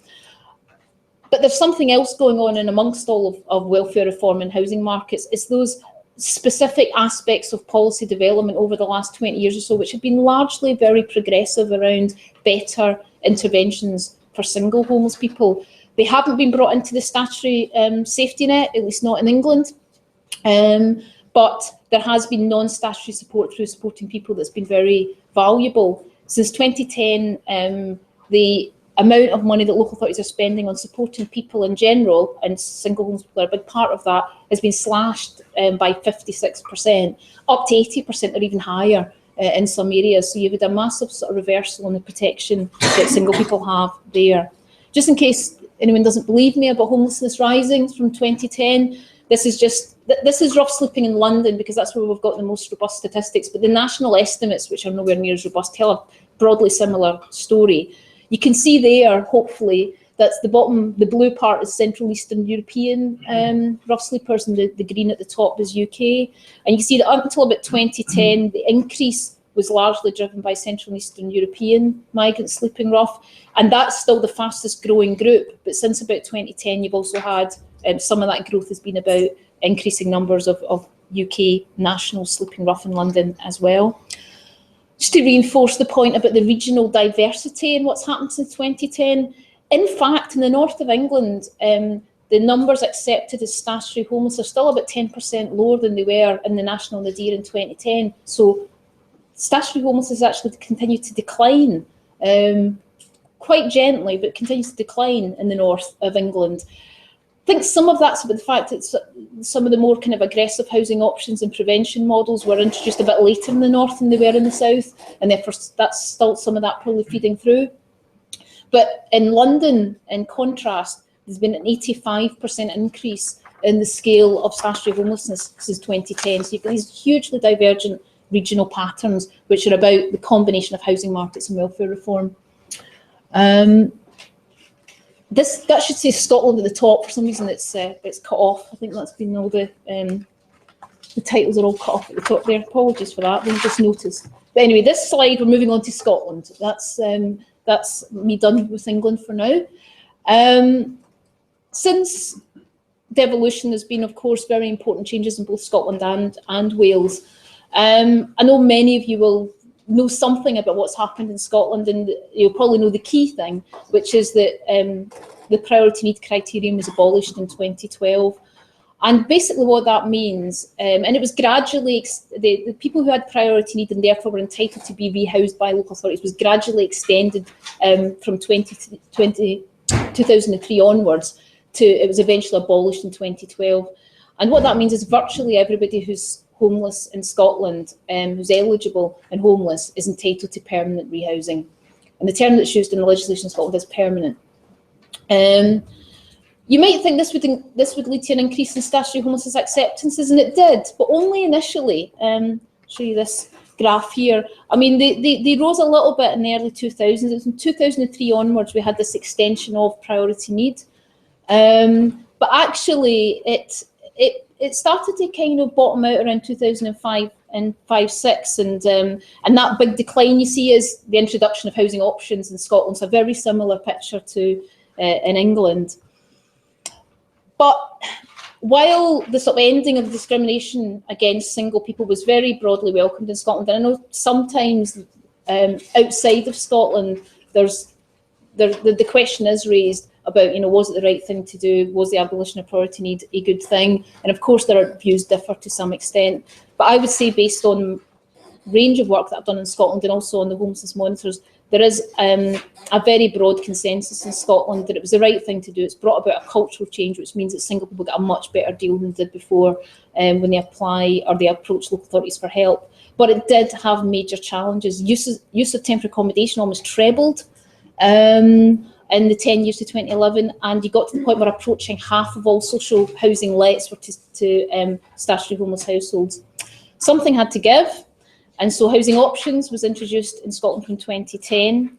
But there's something else going on in amongst all of welfare reform and housing markets. It's those specific aspects of policy development over the last 20 years or so, which have been largely very progressive around better interventions for single homeless people. They haven't been brought into the statutory safety net, at least not in England. But there has been non-statutory support through supporting people that's been very valuable. Since 2010, the amount of money that local authorities are spending on supporting people in general, and single homeless people are a big part of that, has been slashed by 56%, up to 80% or even higher in some areas. So you've had a massive sort of reversal on the protection that single people have there. Just in case anyone doesn't believe me about homelessness rising from 2010, this is rough sleeping in London because that's where we've got the most robust statistics, but the national estimates, which are nowhere near as robust, tell a broadly similar story. You can see there, hopefully, that's the bottom, the blue part is Central Eastern European rough sleepers, and the green at the top is UK. And you can see that up until about 2010, the increase was largely driven by Central and Eastern European migrants sleeping rough, and that's still the fastest growing group. But since about 2010, you've also had some of that growth has been about increasing numbers of UK nationals sleeping rough in London as well. Just to reinforce the point about the regional diversity and what's happened since 2010, in fact, in the north of England, the numbers accepted as statutory homeless are still about 10% lower than they were in the National Nadir in 2010. So statutory homelessness has actually continued to decline, quite gently, but continues to decline in the north of England. I think some of that's about the fact that some of the more kind of aggressive housing options and prevention models were introduced a bit later in the north than they were in the south, and therefore that's still some of that probably feeding through. But in London, in contrast, there's been an 85% increase in the scale of statutory homelessness since 2010. So you've got these hugely divergent regional patterns, which are about the combination of housing markets and welfare reform. That should say Scotland at the top. For some reason, it's cut off. I think that's been all the titles are all cut off at the top there. Apologies for that. We just noticed. But anyway, this slide, we're moving on to Scotland. That's me done with England for now. Since devolution, there's been, of course, very important changes in both Scotland and Wales. I know many of you will know something about what's happened in Scotland, and you'll probably know the key thing, which is that the priority need criterion was abolished in 2012. And basically what that means, and it was gradually, the people who had priority need and therefore were entitled to be rehoused by local authorities was gradually extended from 2003 onwards to, it was eventually abolished in 2012. And what that means is virtually everybody who's homeless in Scotland, who's eligible and homeless, is entitled to permanent rehousing. And the term that's used in the legislation in Scotland is permanent. You might think this would lead to an increase in statutory homelessness acceptances, and it did, but only initially. I'll show you this graph here. I mean, they rose a little bit in the early 2000s. It was from 2003 onwards we had this extension of priority need, but actually it started to kind of bottom out around 2005 and 5-6, and that big decline you see is the introduction of housing options in Scotland. So a very similar picture to in England. But while the sort of ending of discrimination against single people was very broadly welcomed in Scotland, and I know sometimes outside of Scotland the question is raised about, you know, was it the right thing to do? Was the abolition of priority need a good thing? And of course their views differ to some extent. But I would say, based on range of work that I've done in Scotland and also on the homelessness monitors, there is a very broad consensus in Scotland that it was the right thing to do. It's brought about a cultural change, which means that single people get a much better deal than they did before when they apply or they approach local authorities for help. But it did have major challenges. Use of temporary accommodation almost trebled in the 10 years to 2011, and you got to the point where approaching half of all social housing lets were to statutory homeless households. Something had to give. And so housing options was introduced in Scotland from 2010.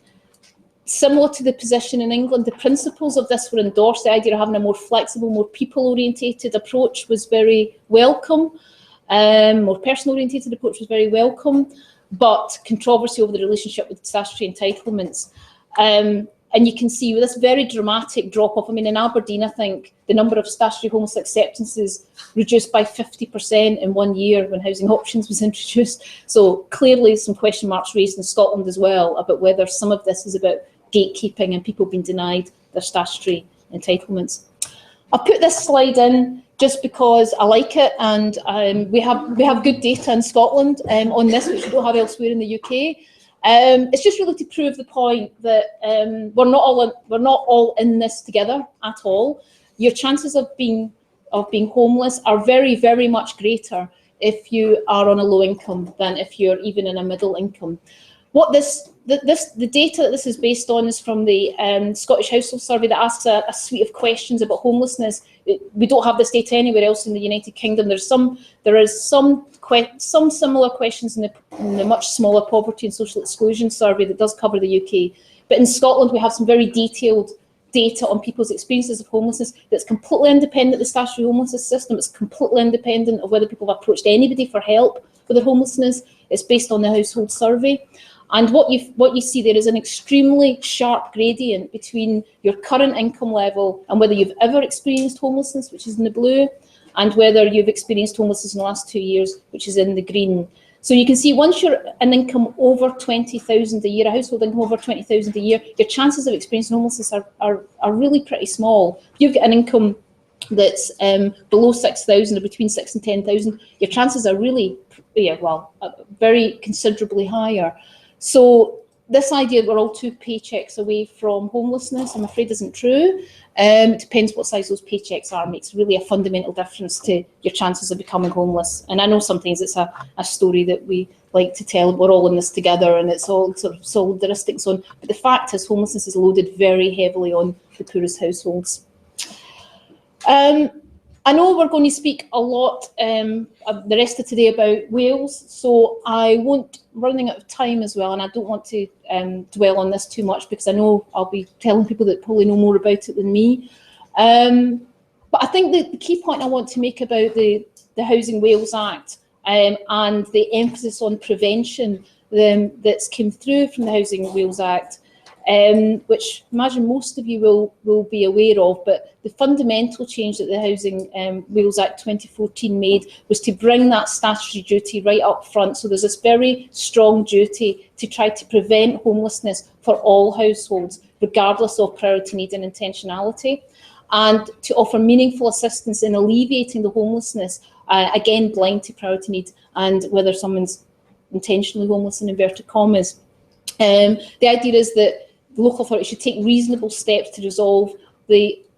Similar to the position in England, the principles of this were endorsed. The idea of having a more flexible, more people-orientated approach was very welcome. More person-orientated approach was very welcome, but controversy over the relationship with statutory entitlements. And you can see with this very dramatic drop-off, I mean, in Aberdeen, I think the number of statutory homeless acceptances reduced by 50% in 1 year when housing options was introduced. So clearly some question marks raised in Scotland as well about whether some of this is about gatekeeping and people being denied their statutory entitlements. I'll put this slide in just because I like it, and we have good data in Scotland on this, which we don't have elsewhere in the UK. It's just really to prove the point that we're not all in this together at all. Your chances of being homeless are very, very much greater if you are on a low income than if you're even in a middle income. What the data that this is based on is from the Scottish Household Survey that asks a suite of questions about homelessness. We don't have this data anywhere else in the United Kingdom. There is some similar questions in the much smaller Poverty and Social Exclusion Survey that does cover the UK. But in Scotland, we have some very detailed data on people's experiences of homelessness that's completely independent of the statutory homelessness system. It's completely independent of whether people have approached anybody for help with their homelessness. It's based on the household survey. And what you see there is an extremely sharp gradient between your current income level and whether you've ever experienced homelessness, which is in the blue, and whether you've experienced homelessness in the last 2 years, which is in the green. So you can see once you're an income over 20,000 a year, a household income over 20,000 a year, your chances of experiencing homelessness are really pretty small. If you've got an income that's below 6,000 or between 6,000 and 10,000, your chances are really, very considerably higher. So this idea that we're all 2 paychecks away from homelessness, I'm afraid, isn't true. It depends what size those paychecks are. It makes really a fundamental difference to your chances of becoming homeless. And I know sometimes it's a story that we like to tell. We're all in this together and it's all sort of solidaristic and so on. But the fact is, homelessness is loaded very heavily on the poorest households. And I know we're going to speak a lot the rest of today about Wales, so I won't, running out of time as well, and I don't want to dwell on this too much because I know I'll be telling people that probably know more about it than me. But I think that the key point I want to make about the Housing Wales Act and the emphasis on prevention that's came through from the Housing Wales Act, which I imagine most of you will be aware of, but the fundamental change that the Housing Wales Act 2014 made was to bring that statutory duty right up front. So there's this very strong duty to try to prevent homelessness for all households, regardless of priority need and intentionality, and to offer meaningful assistance in alleviating the homelessness, again, blind to priority need and whether someone's intentionally homeless in inverted commas. The idea is that the local authority should take reasonable steps to resolve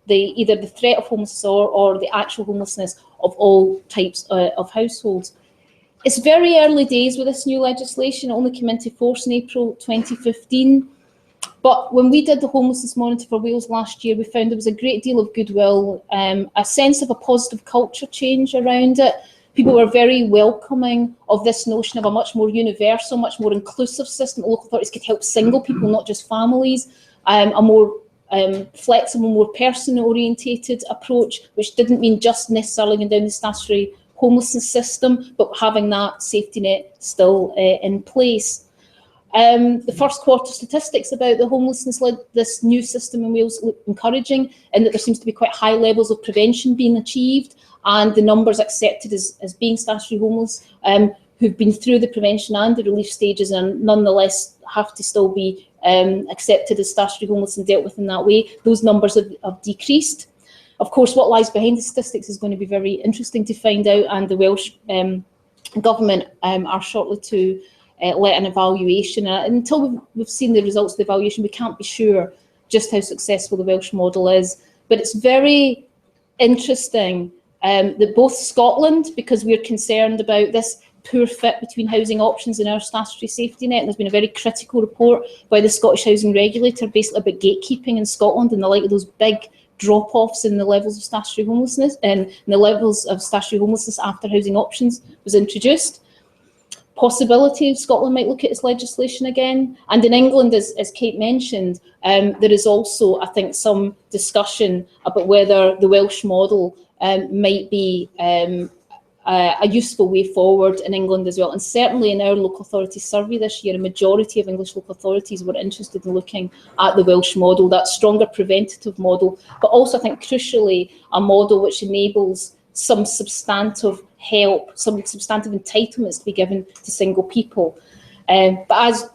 either the threat of homelessness or the actual homelessness of all types of households. It's very early days with this new legislation. It only came into force in April 2015. But when we did the Homelessness Monitor for Wales last year, we found there was a great deal of goodwill, a sense of a positive culture change around it. People were very welcoming of this notion of a much more universal, much more inclusive system. Local authorities could help single people, not just families, a more flexible, more person-orientated approach, which didn't mean just necessarily going down the statutory homelessness system, but having that safety net still in place. The first quarter statistics about the homelessness, this new system in Wales, look encouraging in that there seems to be quite high levels of prevention being achieved, and the numbers accepted as being statutory homeless who've been through the prevention and the relief stages and nonetheless have to still be accepted as statutory homeless and dealt with in that way. Those numbers have decreased. Of course, what lies behind the statistics is going to be very interesting to find out, and the Welsh Government are shortly to let an evaluation. Until we've seen the results of the evaluation, we can't be sure just how successful the Welsh model is. But it's very interesting that both Scotland, because we're concerned about this poor fit between housing options and our statutory safety net, and there's been a very critical report by the Scottish Housing Regulator basically about gatekeeping in Scotland and the light of those big drop-offs in the levels of statutory homelessness and the levels of statutory homelessness after housing options was introduced. Possibility Scotland might look at its legislation again. And in England, as Kate mentioned, there is also, I think, some discussion about whether the Welsh model might be a useful way forward in England as well. And certainly in our local authority survey this year, a majority of English local authorities were interested in looking at the Welsh model, that stronger preventative model, but also I think crucially a model which enables some substantive help, some substantive entitlements to be given to single people. But as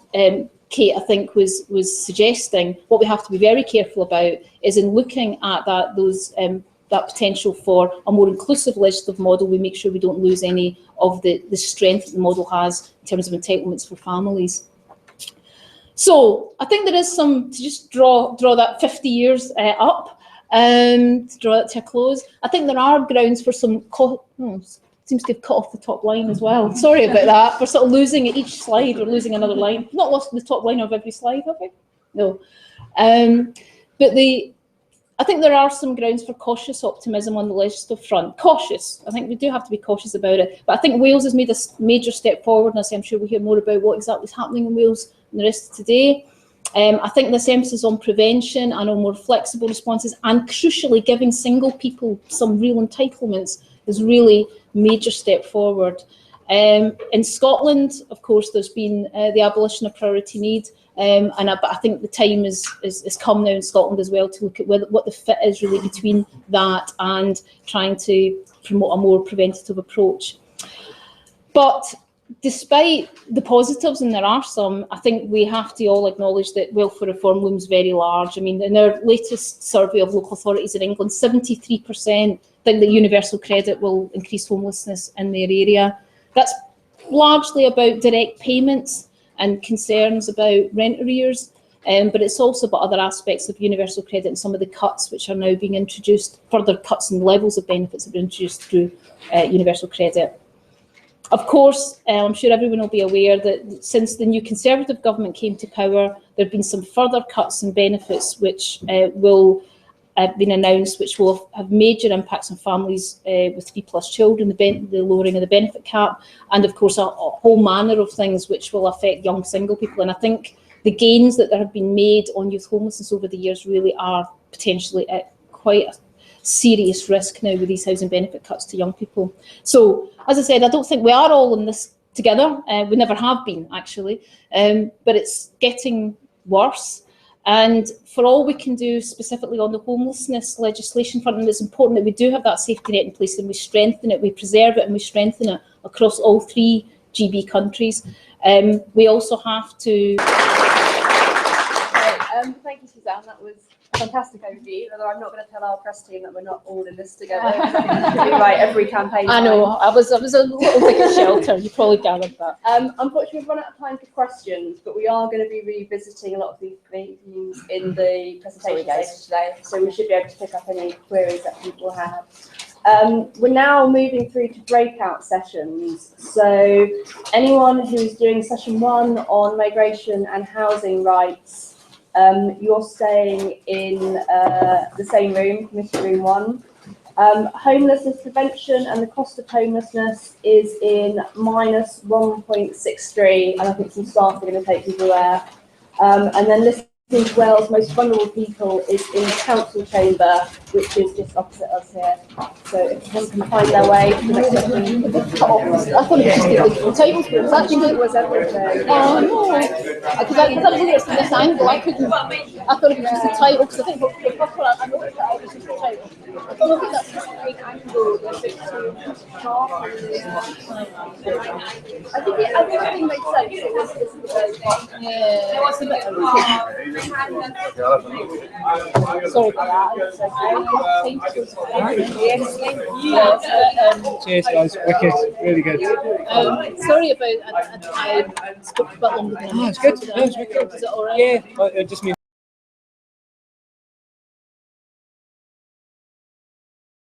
Kate, I think, was suggesting, what we have to be very careful about is in looking at that potential for a more inclusive legislative model, we make sure we don't lose any of the strength that the model has in terms of entitlements for families. So I think there is some, to just draw that 50 years up, to draw it to a close. I think there are grounds for some, seems to have cut off the top line as well. Sorry about that. We're sort of losing at each slide, we're losing another line. Not lost the top line of every slide, have we? No. But I think there are some grounds for cautious optimism on the legislative front. Cautious. I think we do have to be cautious about it. But I think Wales has made a major step forward, and I'm sure we'll hear more about what exactly is happening in Wales in the rest of today. I think this emphasis on prevention and on more flexible responses, and crucially giving single people some real entitlements, is really a major step forward. In Scotland, of course, there's been the abolition of priority need. But I think the time is come now in Scotland as well to look at what the fit is really between that and trying to promote a more preventative approach. But despite the positives, and there are some, I think we have to all acknowledge that welfare reform looms very large. I mean, in our latest survey of local authorities in England, 73% think that universal credit will increase homelessness in their area. That's largely about direct payments and concerns about rent arrears, but it's also about other aspects of universal credit and some of the cuts which are now being introduced, further cuts in levels of benefits have been introduced through universal credit. Of course, I'm sure everyone will be aware that since the new Conservative government came to power, there have been some further cuts in benefits which will been announced, which will have major impacts on families with 3+ children, the lowering of the benefit cap, and of course a whole manner of things which will affect young single people. And I think the gains that there have been made on youth homelessness over the years really are potentially at quite a serious risk now with these housing benefit cuts to young people. So, as I said, I don't think we are all in this together. We never have been, actually, but it's getting worse. And for all we can do specifically on the homelessness legislation front, and it's important that we do have that safety net in place and we strengthen it, we preserve it and we strengthen it across all 3 GB countries. We also have to... Thank you, Suzanne. That was a fantastic overview, although I'm not going to tell our press team that we're not all in this together. We write every campaign. I know, I was a little bit of shelter, you probably gathered that. Unfortunately, we've run out of time for questions, but we are going to be revisiting a lot of these themes in the presentation later today, so we should be able to pick up any queries that people have. We're now moving through to breakout sessions. So anyone who's doing session 1 on migration and housing rights, you're staying in the same room, committee room 1. Homelessness prevention and the cost of homelessness is in -1.63, and I think some staff are going to take people there. And then listening to Wales' most vulnerable people is in the council chamber, which is just opposite us here. So if someone can find their way to the next session. I thought it was just the tables, but it was actually... It was everything. Oh no! Because I was looking at it from this angle, I thought it was just the title, because I think for proper, I know that it was just the title. I don't think that's just a big angle, that's a bit too sharp. I think everything makes sense. It was just Yeah, it was a bit... Sorry about that. Cheers, guys. Wicked. Really good. Sorry about I spoke a bit longer than I it's good. Is it all right? Yeah, it just means